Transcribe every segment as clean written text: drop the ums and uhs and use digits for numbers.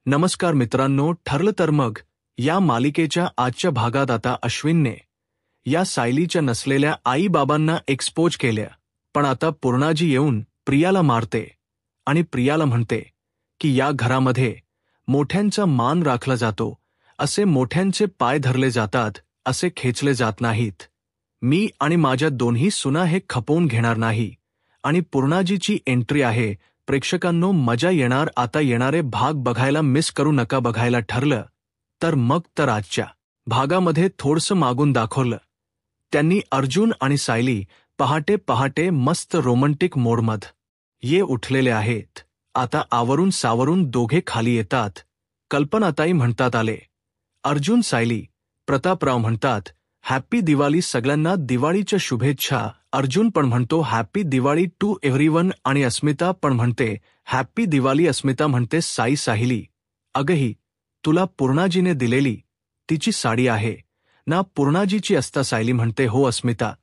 नमस्कार मित्रांनो, ठरलं तर मग या मालिकेच्या आजच्या भागात आता अश्विनने या सायलीच्या नसलेल्या आई बाबांना एक्सपोज केल्या, पण आता पूर्णाजी येऊन प्रियाला मारते आणि प्रियाला म्हणते की या घरामध्ये मोठ्यांचा मान राखला जातो, असे मोठ्यांचे पाय धरले जातात, असे खेचले जात नाहीत. मी आणि माझ्या दोन्ही सुना हे खपवून घेणार नाही. आणि पूर्णाजीची एंट्री आहे. प्रेक्षकांनो, मजा येणार. आता येणारे भाग बघायला मिस करू नका. बघायला ठरलं तर मग तर आजच्या भागामध्ये थोडंसं मागून दाखवलं. त्यांनी अर्जुन आणि सायली पहाटे पहाटे मस्त रोमॅन्टिक मोडमध्ये ये उठलेले आहेत. आता आवरून सावरून दोघे खाली येतात. कल्पनाताई म्हणतात आले. अर्जुन सायली प्रतापराव म्हणतात हॅपी दिवाळी सगळ्यांना, दिवाळीच्या शुभेच्छा. अर्जुन पण म्हणतो हॅपी दिवाळी टू एव्हरीवन आणि अस्मिता पण म्हणते हॅपी दिवाळी. अस्मिता म्हणते सायली अगही तुला पूर्णाजीने दिलेली तिची साडी आहे ना? पूर्णाजीची असता. सायली म्हणते हो अस्मिता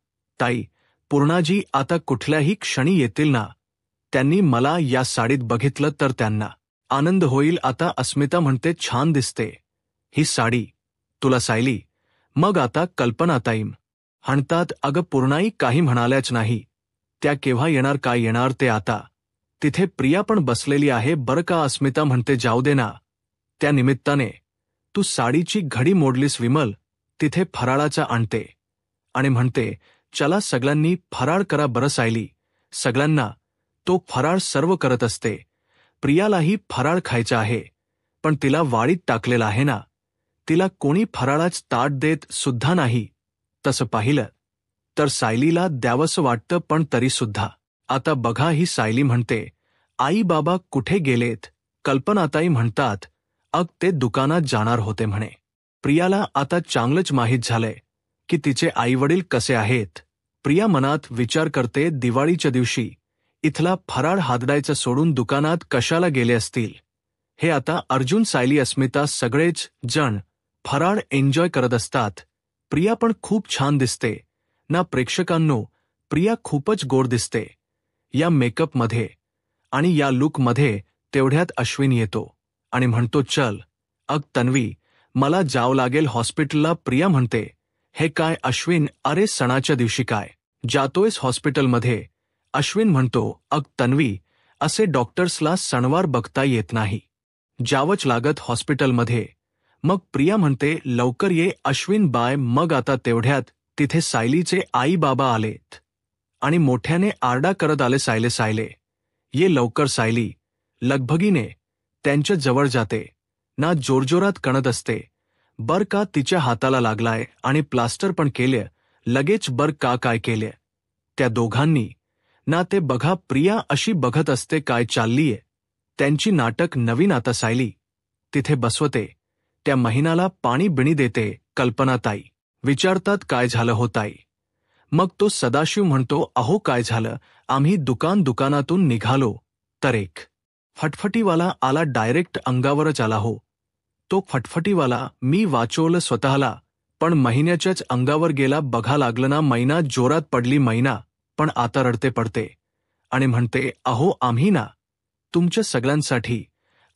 ताई, पूर्णाजी आता कुठल्याही क्षणी येतील ना. त्यांनी मला या साडीत बघितलं तर त्यांना आनंद होईल. आता अस्मिता म्हणते छान दिसते ही साडी तुला सायली. मग आता कल्पनाताई म्हणतात अगं पूर्णाई काही म्हणाल्याच नाही. त्या केव्हा येणार, काय येणार ते आता. तिथे प्रिया पण बसलेली आहे बरं का. अस्मिता म्हणते जाऊ दे ना, त्या निमित्ताने तू साडीची घडी मोडलीस. विमल तिथे फराळाचा आणते आणि म्हणते चला सगळ्यांनी फराळ करा बरं. सायली सगळ्यांना तो फराळ सर्व करत असते. प्रियालाही फराळ खायचा आहे, पण तिला वाडीत टाकलेला आहे ना. तिला कोणी फराळाच ताट देत सुद्धा नाही. तसं पाहिलं तर सायलीला द्यावंसं वाटतं, पण तरीसुद्धा. आता बघा ही सायली म्हणते आई बाबा कुठे गेलेत? कल्पनाताई म्हणतात अग ते दुकानात जाणार होते म्हणे. प्रियाला आता चांगलंच माहीत झालंय की तिचे आईवडील कसे आहेत. प्रिया मनात विचार करते दिवाळीच्या दिवशी इथला फराळ हादडायचं सोडून दुकानात कशाला गेले असतील. हे आता अर्जुन सायली अस्मिता सगळेच जण फराळ एन्जॉय करत असतात. प्रिया पण खूप छान दिसते ना प्रेक्षकांनो. प्रिया खूपच गोड दिसते या मेकअपमध्ये आणि या लुकमध्ये. तेवढ्यात अश्विन येतो आणि म्हणतो चल अग तन्वी, मला जावं लागेल हॉस्पिटलला. प्रिया म्हणते हे काय अश्विन, अरे सणाच्या दिवशी काय जातोयस हॉस्पिटलमध्ये? अश्विन म्हणतो अग तन्वी, असे डॉक्टर्सला सणवार बघता येत नाही, जावंच लागत हॉस्पिटलमध्ये. मग प्रिया म्हणते लवकर ये अश्विन बाय. मग आता तेवढ्यात तिथे सायलीचे आई बाबा आलेत आणि मोठ्याने आरडा करत आले सायले ये लवकर. सायली लगबगीने त्यांच्या जवळ जाते ना, जोरजोरात कणत असते बर का. तिच्या हाताला लागलाय आणि प्लास्टर पण केले लगेच. बर का काय केले त्या दोघांनी ना ते बघा. प्रिया अशी बघत असते काय चाललीये त्यांची नाटक नवीन. आता सायली तिथे बसवते, त्या महिन्याला पाणी बिणी देते. कल्पनाताई विचारतात काय झालं हो ताई? मग तो सदाशिव म्हणतो अहो काय झालं, आम्ही दुकानातून निघालो तर एक फटफटीवाला आला, डायरेक्ट अंगावरच आला हो. तो फटफटीवाला मी वाचवलं स्वतःला, पण महिन्याच्याच अंगावर गेला. बघा लागलं ना, महिना जोरात पडली. महिना पण आता रडते पडते आणि म्हणते अहो आम्ही ना तुमच्या सगळ्यांसाठी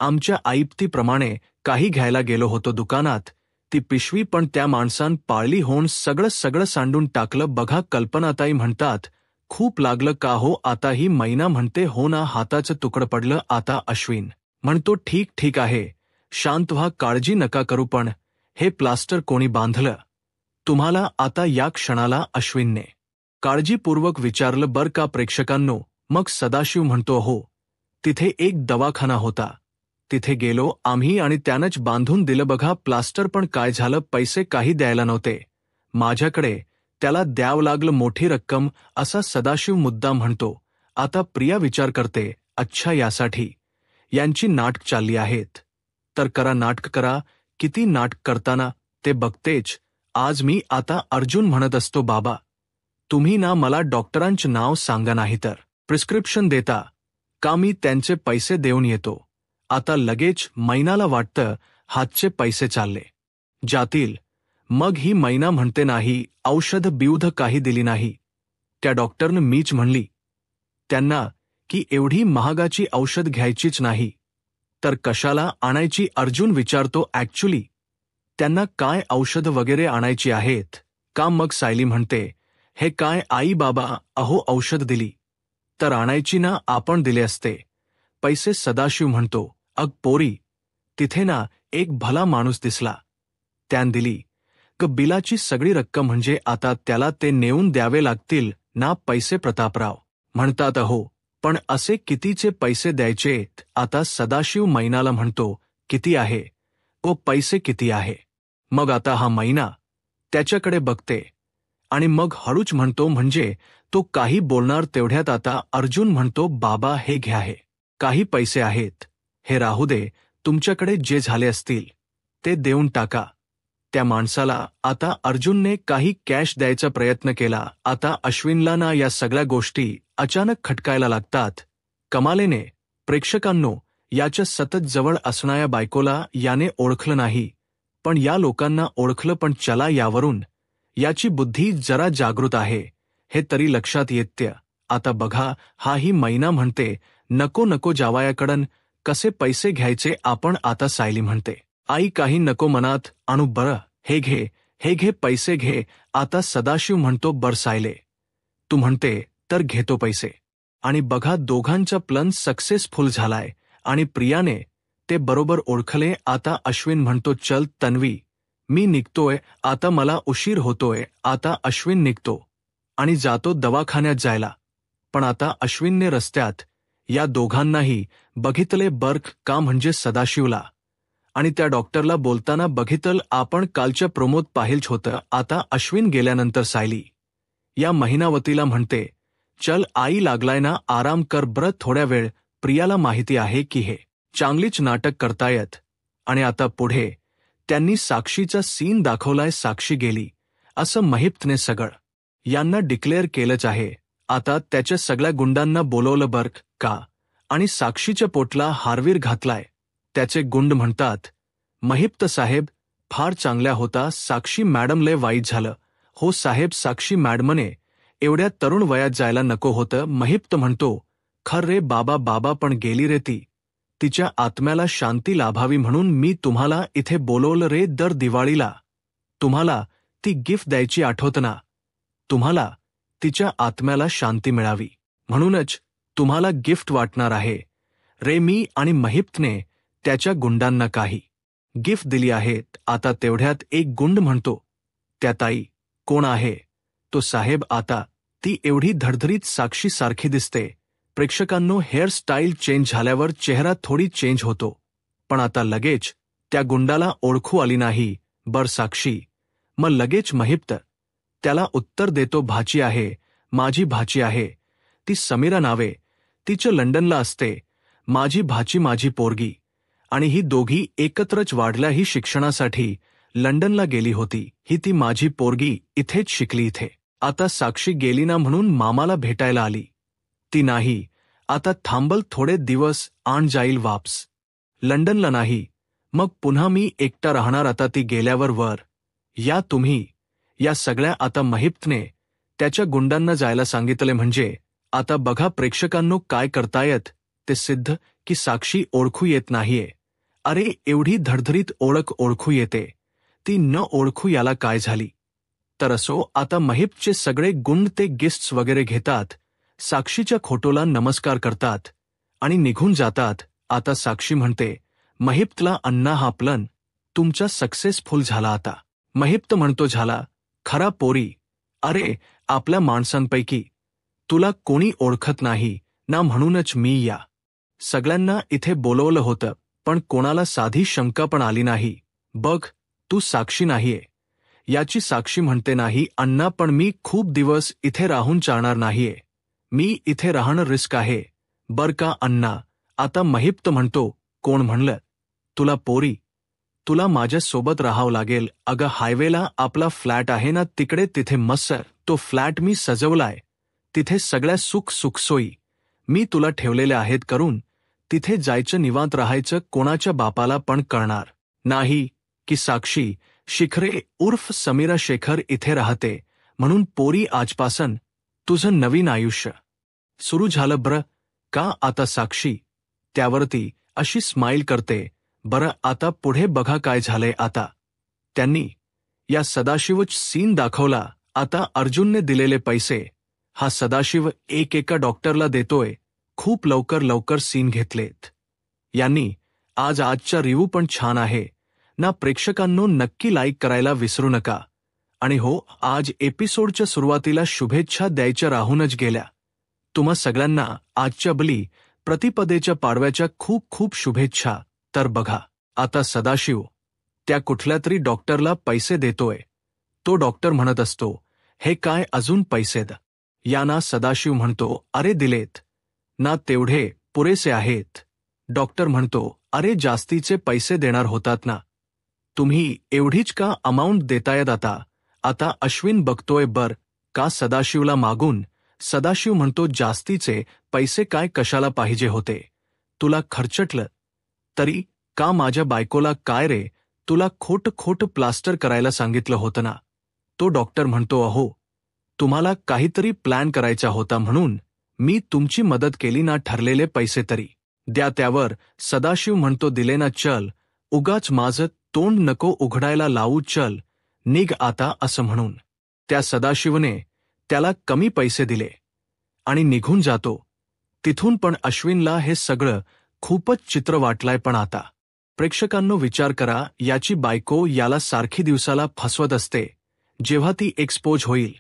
आमच्या आईप्तीप्रमाणे काही घ्यायला गेलो होतो दुकानात. ती पिशवी पण त्या माणसानं पाळली होऊन सगळं सांडून टाकलं. बघा कल्पनाताई म्हणतात खूप लागलं का हो? आता ही महिना म्हणते हो ना, हाताचं तुकडं पडलं. आता अश्विन म्हणतो ठीक आहे, शांत व्हा, काळजी नका करू. पण हे प्लास्टर कोणी बांधलं तुम्हाला? आता या क्षणाला अश्विनने काळजीपूर्वक विचारलं बर का प्रेक्षकांनो. मग सदाशिव म्हणतो हो, तिथे एक दवाखाना होता, तिथे गेलो आम्ही आणि त्यानंच बांधून दिलं. बघा प्लास्टर. पण काय झालं, पैसे काही द्यायला नव्हते माझ्याकडे, त्याला द्यावं लागलं मोठी रक्कम, असा सदाशिव मुद्दाम म्हणतो. आता प्रिया विचार करते अच्छा यासाठी यांची नाटक चालली आहेत, तर करा नाटक करा. किती नाटक करताना ते बघतेच. आज मी आता अर्जुन म्हणत असतो बाबा तुम्ही ना मला डॉक्टरांचं नाव सांगा, नाही तर प्रिस्क्रिप्शन देता का मी त्यांचे पैसे देऊन येतो. आता लगेच महिनाला वाटतं हातचे पैसे चालले जातील. मग ही महिना म्हणते नाही, औषध बिवध काही दिली नाही. त्या डॉक्टरनं मीच म्हणली त्यांना की एवढी महागाची औषध घ्यायचीच नाही. तर कशाला आणायची अर्जुन विचारतो. ऍक्च्युली त्यांना काय औषध वगैरे आणायची आहेत का? मग सायली म्हणते, हे काय आई बाबा, अहो औषध दिली तर आणायची ना, आपण दिले असते पैसे. सदाशिव म्हणतो, अग पोरी, तिथे ना एक भला माणूस दिसला, त्यान दिली बिलाची सगळी रक्कम. म्हणजे आता त्याला ते नेऊन द्यावे लागतील ना पैसे? प्रतापराव म्हणतात, हो, पण असे कितीचे पैसे द्यायचेत आता? सदाशिव मैनाला म्हणतो, किती आहे पैसे किती आहे? मग आता हा मैना त्याच्याकडे बघते आणि मग हळूच म्हणतो, म्हणजे तो काही बोलणार तेवढ्यात आता अर्जुन म्हणतो, बाबा हे घ्या, हे काही पैसे आहेत, हे राहू दे, तुमच्याकडे जे झाले असतील ते देऊन टाका त्या माणसाला. आता अर्जुनने काही कॅश द्यायचा प्रयत्न केला. आता अश्विनला ना या सगळ्या गोष्टी अचानक खटकायला लागतात. कमालेने प्रेक्षकांनो, याच्या सतत जवळ असणाऱ्या बायकोला याने ओळखलं नाही, पण या लोकांना ओळखलं. पण चला, यावरून याची बुद्धी जरा जागृत आहे हे तरी लक्षात येते. आता बघा, हाही मैना म्हणते, नको नको जावयाकडन कसे पैसे घ्यायचे आपण आता? सायली म्हणते, आई काही नको मनात आणू, बरं हे घे, हे घे, पैसे घे आता. सदाशिव म्हणतो, बर सायले, तू म्हणते तर घेतो पैसे. आणि बघा, दोघांचा प्लन सक्सेसफुल झालाय आणि प्रियाने ते बरोबर ओळखले. आता अश्विन म्हणतो, चल तन्वी, मी निघतोय आता, मला उशीर होतोय. आता अश्विन निघतो आणि जातो दवाखान्यात जायला. पण आता अश्विनने रस्त्यात या दोघांनाही बघितले बर्क का, म्हणजे सदाशिवला आणि त्या डॉक्टरला बोलताना बघितलं. आपण कालच्या प्रोमोत पाहिलंच होतं. आता अश्विन गेल्यानंतर सायली या महिनावतीला म्हणते, चल आई, लागलाय ना, आराम कर बरं थोड्या वेळ. प्रियाला माहिती आहे की हे चांगलीच नाटक करतायत आणि आता पुढे त्यांनी साक्षीचा सीन दाखवलाय. साक्षी गेली असं महिप्तने सगळं यांना डिक्लेअर केलंच आहे. आता त्याच्या सगळ्या गुंडांना बोलवलं बर्क का आणि साक्षीच्या पोटला हारवीर घातलाय. त्याचे गुंड म्हणतात, महिप्त साहेब फार चांगल्या होता, साक्षी मॅडम लय वाईट झालं. हो साहेब, साक्षी मॅडमने एवढ्या तरुण वयात जायला नको होतं. महिप्त म्हणतो, खर रे बाबा, बाबा पण गेली रे ती, तिच्या आत्म्याला शांती लाभावी म्हणून मी तुम्हाला इथे बोलवलं रे. दर दिवाळीला तुम्हाला ती गिफ्ट द्यायची, आठवतं ना? तुम्हाला तिच्या आत्म्याला शांती मिळावी म्हणूनच तुम्हाला गिफ्ट वाटणार आहे रे मी. आणि महिप्तने त्याच्या गुंडांना काही गिफ्ट दिली आहेत. आता तेवढ्यात एक गुंड म्हणतो, त्या ताई कोण आहे? तो साहेब, आता ती एवढी धडधडीत साक्षी सारखी दिसते. प्रेक्षकांनो, हेअरस्टाईल चेंज झाल्यावर चेहरा थोडी चेंज होतो, पण आता लगेच त्या गुंडाला ओळखू आली नाही. बर साक्षी? मग लगेच महिप्त त्याला उत्तर देतो, भाची आहे, माझी भाची आहे, ती समीरा नावे, तिचं लंडनला असते. माझी भाची, माझी पोरगी. आणि ही दोघी एकत्रच वाढल्या, ही शिक्षणासाठी लंडनला गेली होती. ही ती माझी पोरगी इथेच शिकली इथे. आता साक्षी गेली ना म्हणून मामाला भेटायला आली. ती नाही, आता थांबल थोडे दिवस आण जाईल वापस. लंडनला नाही, मग पुन्हा मी एकटा राहणार. आता ती गेल्यावर वर या तुम्ही या सगळ्या. आता महिप्तने त्याच्या गुंडांना जायला सांगितले. म्हणजे आता बघा प्रेक्षकांनो काय करतायत ते सिद्ध की साक्षी ओळखू येत नाहीये. अरे एवढी धडधडीत ओळख ओळखू येते, ती न ओळखू याला काय झाली? तर असो, आता महिप्तचे सगळे गुंड ते गिफ्ट्स वगैरे घेतात, साक्षीच्या खोटोला नमस्कार करतात आणि निघून जातात. आता साक्षी म्हणते महिप्तला, अण्णा हा प्लन तुमचा सक्सेसफुल झाला. आता महिप्त म्हणतो, झाला खरा पोरी. अरे आपल्या माणसांपैकी तुला कोणी ओळखत नाही ना, म्हणूनच मी या सगळ्यांना इथे बोलवलं होतं, पण कोणाला साधी शंका पण आली नाही. बघ तू साक्षी नाहीये याची. साक्षी म्हणते, नाही अण्णा, पण मी खूप दिवस इथे राहून चालणार नाहीये, मी इथे राहणं रिस्क आहे बर का अण्णा? आता महिप्त म्हणतो, कोण म्हणलं तुला पोरी? तुला माझ्या सोबत राहावं लागेल. अगं हायवेला आपला फ्लॅट आहे ना तिकडे, तिथे मस्त तो फ्लॅट मी सजवलाय, तिथे सगळ्या सुखसोयी मी तुला ठेवलेल्या आहेत करून. तिथे जायचं, निवांत राहायचं, कोणाच्या बापाला पण कळणार नाही की साक्षी शिखरे उर्फ समीरा शेखर इथे राहते. म्हणून पोरी, आजपासून तुझं नवीन आयुष्य सुरू झालं बर का? आता साक्षी त्यावरती अशी स्माईल करते. बरं आता पुढे बघा काय झालंय आता. त्यांनी या सदाशिवच सीन दाखवला. आता अर्जुनने दिलेले पैसे हा सदाशिव एका डॉक्टरला देतोय. खूप लवकर लवकर सीन घेतलेत यांनी. आजच्या रिव्ह्यू पण छान आहे ना प्रेक्षकांनो, नक्की लाईक करायला विसरू नका. आणि हो, आज एपिसोडच्या सुरुवातीला शुभेच्छा द्यायच्या राहूनच गेल्या. तुम्हा सगळ्यांना आजच्या बली प्रतिपदेच्या पाडव्याच्या खूप खूप शुभेच्छा. तर बघा आता सदाशिव त्या कुठल्या तरी डॉक्टरला पैसे देतोय. तो डॉक्टर म्हणत असतो, हे काय अजून पैसे द. याना सदाशिव म्हणतो, अरे दिलेत ना, तेवढे पुरेसे आहेत. डॉक्टर म्हणतो, अरे जास्तीचे पैसे देणार होतात ना, तुम्ही एवढीच का अमाऊंट देतायत आता. आता अश्विन बघतोय बर का सदाशिवला मागून. सदाशिव म्हणतो, जास्तीचे पैसे काय कशाला पाहिजे होते, तुला खर्चटलं तरी का. माझ्या बायकोला काय रे, तुला खोट प्लास्टर करायला सांगितलं होतं ना. तो डॉक्टर म्हणतो, अहो तुम्हाला काहीतरी प्लॅन करायचा होता म्हणून मी तुमची मदत केली ना, ठरलेले पैसे तरी द्या. त्यावर सदाशिव म्हणतो, दिले ना, चल उगाच माझं तोंड नको उघडायला लावू, चल निघ आता. असं म्हणून त्या सदाशिवने त्याला कमी पैसे दिले आणि निघून जातो तिथून. पण अश्विनला हे सगळं खूपच चित्र वाटलंय. पण आता प्रेक्षकांनो विचार करा, याची बायको याला सारखी दिवसाला फसवत असते. जेव्हा ती एक्सपोज होईल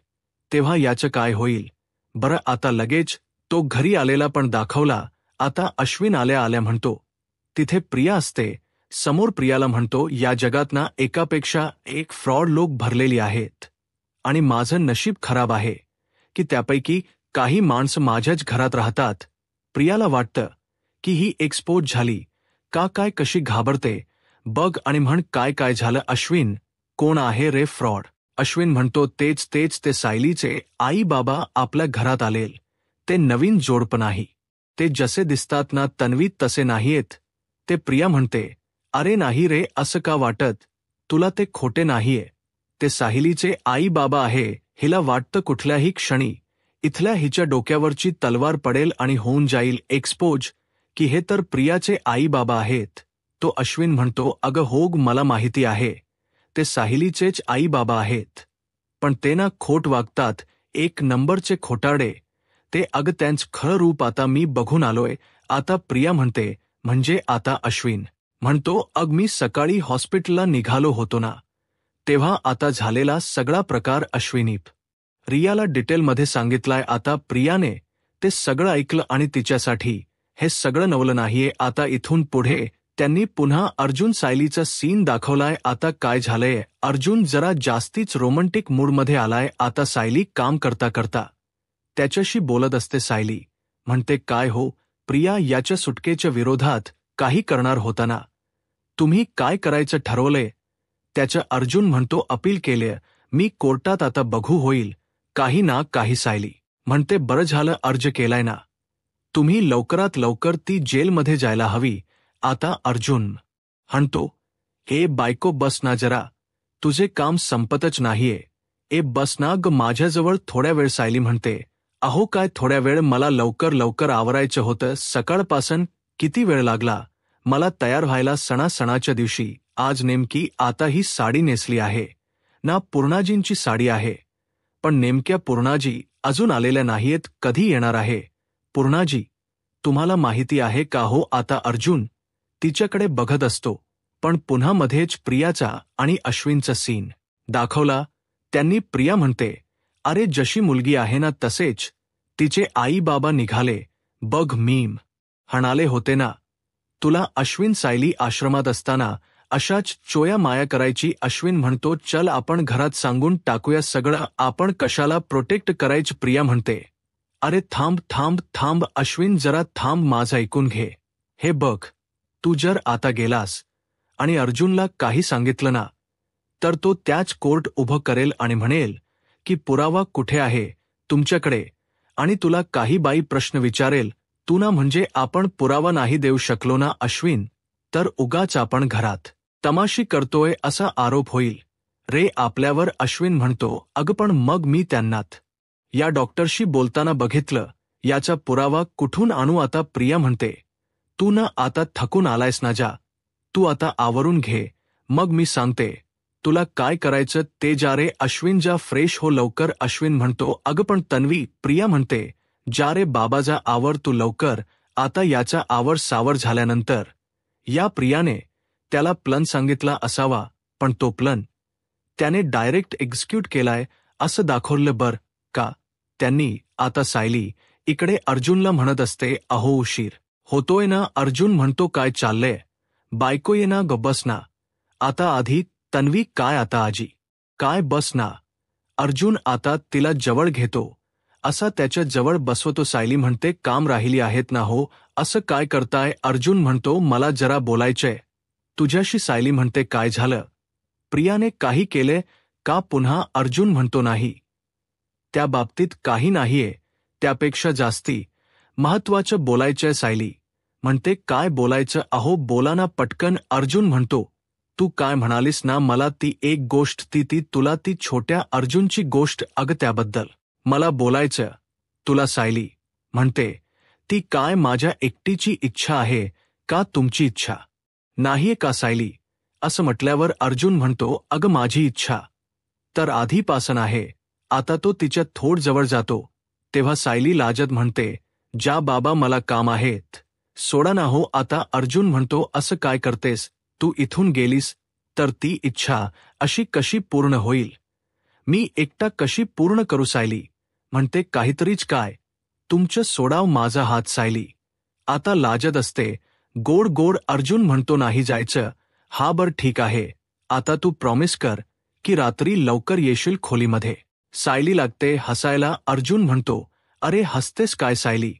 तेव्हा याचं काय होईल बरं. आता लगेच तो घरी आलेला पण दाखवला. आता अश्विन आल्या म्हणतो, तिथे प्रिया असते समोर. प्रियाला म्हणतो, या जगात ना एकापेक्षा एक फ्रॉड लोक भरलेली आहेत आणि माझं नशीब खराब आहे की त्यापैकी काही माणसं माझ्याच घरात राहतात. प्रियाला वाटतं की ही एक्सपोज झाली का काय, कशी घाबरते बघ आणि म्हण काय झालं. अश्विन, कोण आहे रे फ्रॉड. अश्विन म्हणतो, तेच ते सायलीचे आई बाबा आपल्या घरात आलेल. ते नवीन जोडपं नाही, ते जसे दिसतात ना तन्वीत तसे नाहीयेत ते. प्रिया म्हणते, अरे नाही रे, असं का वाटत तुला, ते खोटे नाहीये. ते साहिलीचे आई बाबा आहे. हिला वाटतं कुठल्याही क्षणी इथल्या हिच्या डोक्यावरची तलवार पडेल आणि होऊन जाईल एक्सपोज की हे तर प्रियाचे आई बाबा आहेत. तो अश्विन म्हणतो, अगं होग, मला माहिती आहे ते साहिलीचेच आई बाबा आहेत, पण ते ना खोट वागतात, एक नंबरचे खोटारडे ते. अगं त्यांचं खरं रूप आता मी बघून आलोय. आता प्रिया म्हणते, म्हणजे आता अश्विन म्हणतो, अग मी सकाळी हॉस्पिटलला निघालो होतो ना, तेव्हा आता झालेला सगळा प्रकार अश्विनीप रियाला डिटेलमध्ये सांगितलाय. आता प्रियाने ते सगळं ऐकलं आणि तिच्यासाठी हे सगळं नवलं नाहीये. आता इथून पुढे त्यांनी पुन्हा अर्जुन सायलीचा सीन दाखवलाय. आता काय झालंय, अर्जुन जरा जास्तीच रोमॅन्टिक मूडमध्ये आलाय. आता सायली काम करता करता त्याच्याशी बोलत असते. सायली म्हणते, काय हो प्रिया, याच्या सुटकेच्या विरोधात काही करणार होता ना, तुम्ही काय करायचं ठरवलंय त्याचं. अर्जुन म्हणतो, अपील केले मी कोर्टात, आता बघू होईल काही ना काही. सायली म्हणते, बरं झालं अर्ज केलाय ना, तुम्ही लवकरात लवकर ती जेलमध्ये जायला हवी. आता अर्जुन म्हणतो, हे बायको बस ना जरा, तुझे काम संपतच नाहीये. बस ना ग माझ्याजवळ थोड्या वेळ. सायली म्हणते, अहो काय थोड्या वेळ, मला लवकर आवरायचं होतं. सकाळपासून किती वेळ लागला मला तयार व्हायला सणाच्या दिवशी. आज नेमकी आता ही साडी नेसली आहे ना, पूर्णाजींची साडी आहे, पण नेमक्या पूर्णाजी अजून आलेल्या नाहीयेत. कधी येणार आहे पूर्णाजी, तुम्हाला माहिती आहे का हो. आता अर्जुन तिच्याकडे बघत असतो, पण पुन्हा मध्येच प्रियाचा आणि अश्विनचा सीन दाखवला. त्यांनी प्रिया म्हणते, अरे जशी मुलगी आहे ना तसेच तिचे आई बाबा निघाले बघ. मीम म्हणाले होते ना तुला, अश्विन सायली आश्रमात असताना अशाच चोया माया करायची. अश्विन म्हणतो, चल आपण घरात सांगून टाकूया सगळं, आपण कशाला प्रोटेक्ट करायचं. प्रिया म्हणते, अरे थांब अश्विन, जरा थांब, माझं ऐकून घे. हे बघ, तू जर आता गेलास आणि अर्जुनला काही सांगितलं ना, तर तो त्याच कोर्ट उभं करेल आणि म्हणेल की पुरावा कुठे आहे तुमच्याकडे, आणि तुला काही बाई प्रश्न विचारेल. तू ना म्हणजे आपण पुरावा नाही देऊ शकलो ना अश्विन, तर उगाच आपण घरात तमाशी करतोय असा आरोप होईल रे आपल्यावर. अश्विन म्हणतो, अगं पण मग मी त्यांनात या डॉक्टरशी बोलताना बघितलं, याचा पुरावा कुठून आणू आता. प्रिया म्हणते, तू ना आता थकून आलायस ना, जा तू आता आवरून घे, मग मी सांगते तुला काय करायचं ते. जा रे अश्विन, जा फ्रेश हो लवकर. अश्विन म्हणतो, अगं पण तन्वी. प्रिया म्हणते, जा रे बाबा जा, आवर तू लवकर. आता याचा आवर सावर झाल्यानंतर या प्रियाने त्याला प्लन सांगितला असावा, पण तो प्लन त्याने डायरेक्ट एक्झिक्यूट केलाय असं दाखवलं बर का त्यांनी. आता सायली इकडे अर्जुनला म्हणत असते, अहो उशीर होतोय ना. अर्जुन म्हणतो, काय चाललंय बायको, ये ना ग, बस ना आता आधी. तन्वी, काय आता आजी, काय बस ना. अर्जुन आता तिला जवळ घेतो, असा त्याच्या जवळ बसवतो. सायली म्हणते, काम राहिली आहेत ना हो, असं काय करताय. अर्जुन म्हणतो, मला जरा बोलायचंय तुझ्याशी. सायली म्हणते, काय झालं, प्रियाने काही केले का पुन्हा. अर्जुन म्हणतो, नाही, त्या बाबतीत काही नाहीये, त्यापेक्षा जास्ती महत्वाचं बोलायचंय. सायली म्हणते, काय बोलायचं अहो, बोला ना पटकन. अर्जुन म्हणतो, तू काय म्हणालीस ना मला ती एक गोष्ट, ती तुला ती छोट्या अर्जुनची गोष्ट, अगं त्याबद्दल मला बोलायचं तुला. सायली म्हणते, ती काय माझ्या एकटीची इच्छा आहे का तुमची इच्छा नाहीये का. सायली असं म्हटल्यावर अर्जुन म्हणतो, अगं माझी इच्छा तर आधीपासून आहे. आता तो तिच्या थोड जवळ जातो तेव्हा सायली लाजत म्हणते, जा बाबा मला काम आहेत, सोडा ना हो आता. अर्जुन म्हणतो, असं काय करतेस तू, इथून गेलीस तर ती इच्छा अशी कशी पूर्ण होईल, मी एकटा कशी पूर्ण करू. सायली म्हणते, काहीतरीच काय, तुमचं सोडाव माझा हात. सायली आता लाजत असते गोड गोड. अर्जुन म्हणतो, नाही जायचं. हा बर ठीक आहे, आता तू प्रॉमिस कर की रात्री लवकर येशील खोलीमध्ये. सायली लागते हसायला. अर्जुन म्हणतो, अरे हसतेस काय. सायली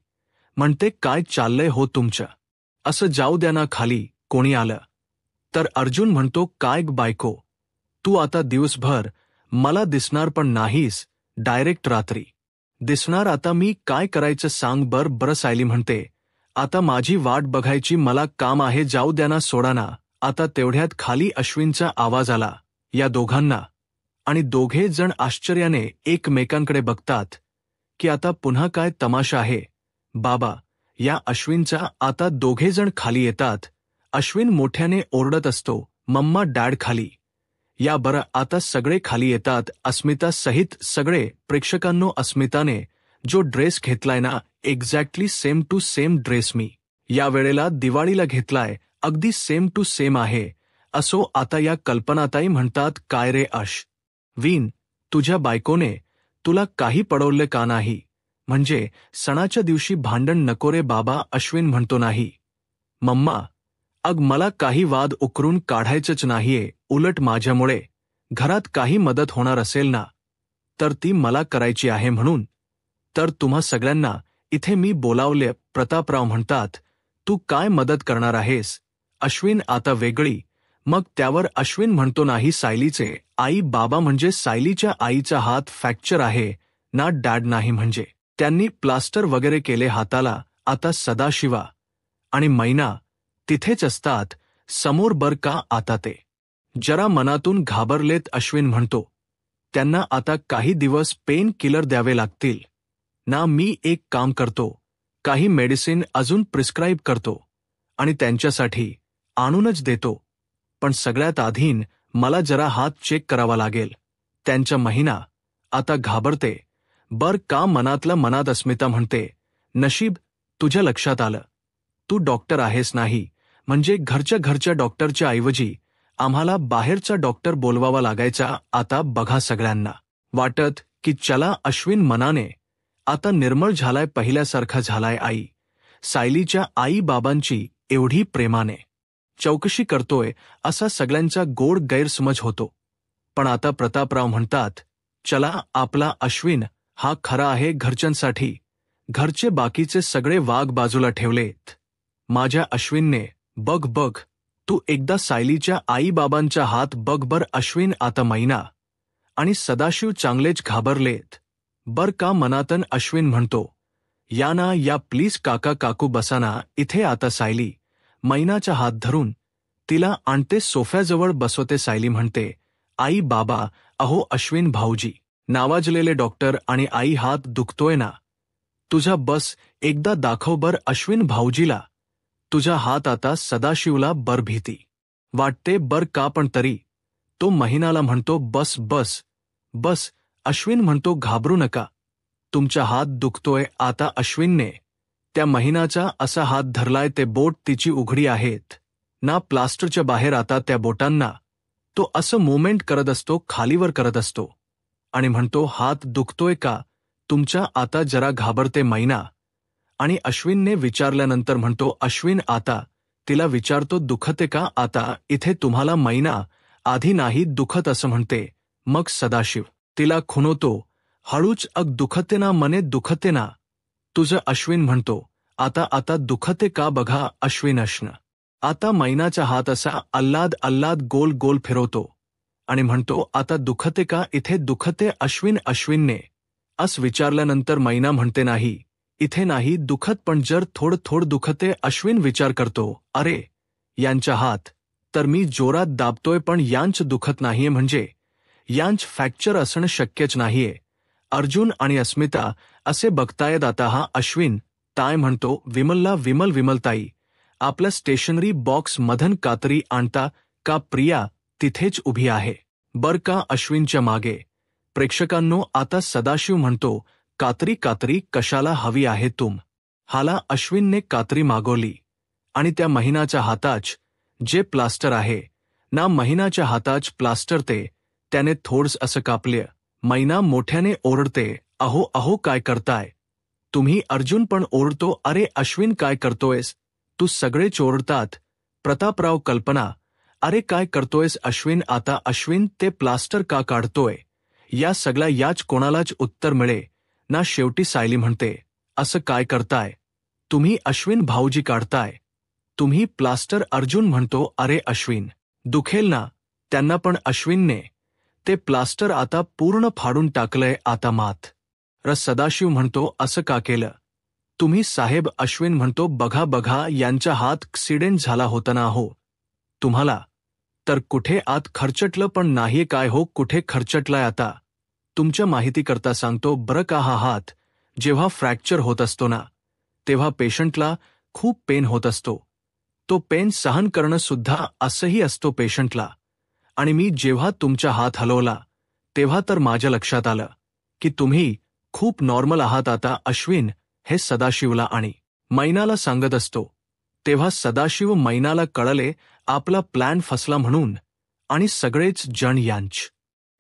म्हणते, काय चाललंय हो तुमचं, असं जाऊ द्या ना खाली, कोणी आलं तर. अर्जुन म्हणतो, काय बायको, तू आता दिवसभर मला दिसणार पण नाहीस, डायरेक्ट रात्री दिसणार. आता मी काय करायचं सांग बरं. सायली म्हणते, आता माझी वाट बघायची, मला काम आहे, जाऊ द्या ना, सोडा ना आता. तेवढ्यात खाली अश्विनचा आवाज आला या दोघांना, आणि दोघे जण आश्चर्याने एकमेकांकडे बघतात की आता पुन्हा काय तमाशा आहे. बाबा या अश्विनचा. आता दोघे जण खाली येतात. अश्विन मोठ्याने ओरडत असतो, मम्मा डॅड खाली या बरं. आता सगळे खाली येतात, अस्मिता सहित सगळे. प्रेक्षकांनो, अस्मिताने जो ड्रेस घेतलाय ना, exactly same to same dress मी या वेळेला दिवाळीला घेतलाय, अगदी सेम टू सेम आहे. असो आता या कल्पनाताई म्हणतात, काय रे अश्विन, तुझ्या बायकोने तुला काही पडवलं का नाही, म्हणजे सणाच्या दिवशी भांडण नको रे बाबा. अश्विन म्हणतो, नाही मम्मा, अग मला काही वाद उकरून काढायचंच नाहीये, उलट माझ्यामुळे घरात काही मदत होणार असेल ना तर ती मला करायची आहे, म्हणून तर तुम्हा सगळ्यांना इथे मी बोलावले. प्रतापराव म्हणतात, तू काय मदत करणार आहेस. अश्विन आता वेगळी. मग त्यावर अश्विन म्हणतो, नाही, सायलीचे आई बाबा म्हणजे सायलीच्या आईचा हात फ्रॅक्चर आहे ना डॅड. नाही म्हणजे त्यांनी प्लास्टर वगैरे केले हाताला. आता सदाशिवा आणि मैना तिथेच असतात समोर बर का. आता ते जरा मनातून घाबरलेत. अश्विन म्हणतो, त्यांना आता काही दिवस पेन किलर द्यावे लागतील ना. मी एक काम करतो, काही मेडिसिन अजून प्रिस्क्राईब करतो आणि त्यांच्यासाठी आणूनच देतो, पण सगळ्यात आधीन मला जरा हात चेक करावा लागेल त्यांच्या. महिना आता घाबरते बर का, मनातल्या मनात. अस्मिता म्हणते, नशीब तुझ्या लक्षात आलं, तू डॉक्टर आहेस. नाही म्हणजे घरच्या डॉक्टरच्या ऐवजी आम्हाला बाहेरचा डॉक्टर बोलवावा लागायचा. आता बघा सगळ्यांना वाटत की चला. अश्विन मनाने आता निर्मळ झालाय, पहिल्यासारखा झालाय. आई सायलीच्या आई बाबांची एवढी प्रेमाने चौकशी करतोय असा सगळ्यांचा गोड गैरसमज होतो. पण आता प्रतापराव म्हणतात, चला, आपला अश्विन हा खरा आहे घरच्यांसाठी. घरचे बाकीचे सगळे वाघ बाजूला ठेवलेत. माझ्या अश्विनने बघ तू एकदा सायलीच्या आई बाबांचा हात बघ बर. अश्विन आता मैना आणि सदाशिव चांगलेच घाबरलेत बर का मनातन. अश्विन म्हणतो, या ना या प्लीज काका काकू, बसाना इथे. आता सायली मैनाचा हात धरून तिला आणते, सोफ्याजवळ बसवते. सायली म्हणते, आई बाबा, अहो अश्विन भाऊजी, नावाजलेले डॉक्टर आणि आई, हात दुखतोय ना तुझा, बस एकदा दाखव बर. अश्विन भाऊजीला तुझा हात आता सदाशिवला बर भीती वाटते बर का, पण तरी तो महिनाला म्हणतो बस बस बस. अश्विन म्हणतो घाबरू नका, तुमचा हात दुखतोय आता. अश्विनने त्या महिनाचा असा हात धरलाय, ते बोट तिची उघडी आहेत ना प्लास्टरच्या बाहेर. आता त्या बोटांना तो असं मुवमेंट करत असतो, खालीवर करत असतो आणि म्हणतो हात दुखतोय का तुमच्या, आता जरा घाबरते मैना. आणि अश्विनने विचारल्यानंतर म्हणतो अश्विन आता तिला विचारतो दुखते का आता इथे तुम्हाला. मैना आधी नाही दुखत असं म्हणते. मग सदाशिव तिला खुणवतो हळूच, अग दुखते ना मने दुखते ना तुझं. अश्विन म्हणतो आता आता दुखते का बघा. अश्विन अश्न आता मैनाचा हात असा अल्लाद अल्लाद गोल गोल फिरवतो आणि म्हणतो आता दुखते का इथे दुखते. अश्विनने अस विचारल्यानंतर मैना म्हणते नाही इथे नाही दुखत, पण जर थोडं थोडं दुखते. अश्विन विचार करतो अरे यांचा हात तर मी जोरात दाबतोय, पण यांच दुखत नाहीये, म्हणजे यांच फ्रॅक्चर असणं शक्यच नाहीये. अर्जुन आणि अस्मिता असे बघतायत आता. हा अश्विन ताय म्हणतो विमलला, विमलताई आपल्या स्टेशनरी बॉक्स मधन कात्री आणता का. प्रिया तिथेच उभी आहे बर का अश्विनच्या मागे. प्रेक्षकांनो आता सदाशिव म्हणतो कात्री कशाला हवी आहे हाला. अश्विनने कात्री मागवली आणि त्या महिनाच्या हाताच जे प्लास्टर आहे ना, महिनाच्या हाताच प्लास्टर ते त्याने थोडस असं कापले. मैना मोठ्याने ओरडते अहो अहो काय करताय तुम्ही. अर्जुन पण ओरडतो अरे अश्विन काय करतोयस तू, सगळेच ओरडतात. प्रतापराव कल्पना अरे काय करतोयस अश्विन. आता अश्विन ते प्लास्टर का काढतोय या सगळ्या याच कोणालाच उत्तर मिळे ना. शेवटी सायली म्हणते असं काय करताय तुम्ही अश्विन भाऊजी, काढताय तुम्ही प्लास्टर. अर्जुन म्हणतो अरे अश्विन दुखेल ना त्यांना, पण अश्विनने ते प्लास्टर आता पूर्ण फाडून टाकलंय आता मात. सदाशिव म्हणतो असं का केलं तुम्ही साहेब. अश्विन म्हणतो बघा बघा यांचा हात ॲक्सिडेंट झाला होता ना हो, तुम्हाला तर कुठे आत खरचटलं पण नाहीये काय हो. कुठे खरचटलाय आता तुमच्या माहितीकरता सांगतो बरं का. हा हात जेव्हा फ्रॅक्चर होत असतो ना, तेव्हा पेशंटला खूप पेन होत असतो. तो पेन सहन करणं सुद्धा असंही असतो पेशंटला. आणि मी जेव्हा तुमचा हात हलवला तेव्हा तर माझ्या लक्षात आलं की तुम्ही खूप नॉर्मल आहात आता. अश्विन हे सदाशिवला आणि मैनाला सांगत असतो. तेव्हा सदाशिव मैनाला कळले आपला प्लॅन फसला म्हणून, आणि सगळेच जण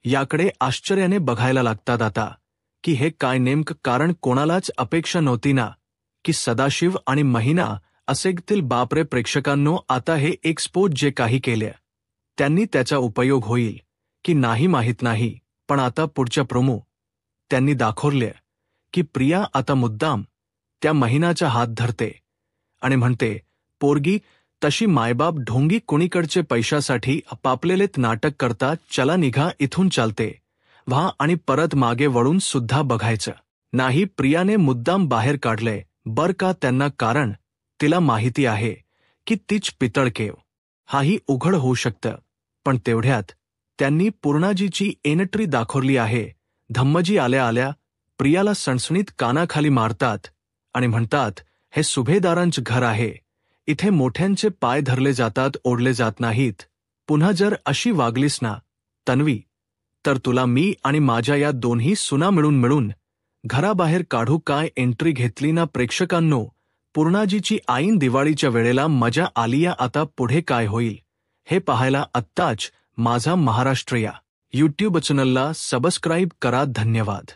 याकडे आश्चर्याने बघायला लागतात आता की हे काय नेमकं. कारण कोणालाच अपेक्षा नव्हती ना की सदाशिव आणि महिना असेतील. बापरे प्रेक्षकांनो, आता हे एक्सपोज जे काही केले त्यांनी त्याचा उपयोग होईल की नाही माहीत नाही, पण आता पुढच्या प्रोमो त्यांनी दाखवले की प्रिया आता मुद्दाम त्या महिनाचा हात धरते आणि म्हणते पोरगी तशी मायबाप ढोंगी कुणीकडचे पैशासाठी पापलेलेत नाटक करता. चला निघा इथून चालते व्हा. आणि परत मागे वळून सुद्धा बघायचं नाही. प्रियाने मुद्दाम बाहेर काढले बर का त्यांना, कारण तिला माहिती आहे की तीच पितळकेव हाही उघड होऊ शकतं. पण तेवढ्यात त्यांनी पूर्णाजीची एंट्री दाखवली आहे. धम्मजी आल्या आल्या प्रियाला सणसणीत कानाखाली मारतात आणि म्हणतात हे सुभेदारांचं घर आहे, इथे मोठ्यांचे पाय धरले जातात, ओढले जात नाहीत. पुन्हा जर अशी वागलीस ना तन्वी, तर तुला मी आणि माझ्या या दोन्ही सुना मिळून घराबाहेर काढू. काय एंट्री घेतली ना प्रेक्षकांनो. पूर्णाजीची आईन दिवाळीच्या वेळेला मजा आली. आता पुढे काय होईल हे पाहायला आत्ताच माझा महाराष्ट्र या यूट्यूब चॅनलला सबस्क्राईब करा. धन्यवाद.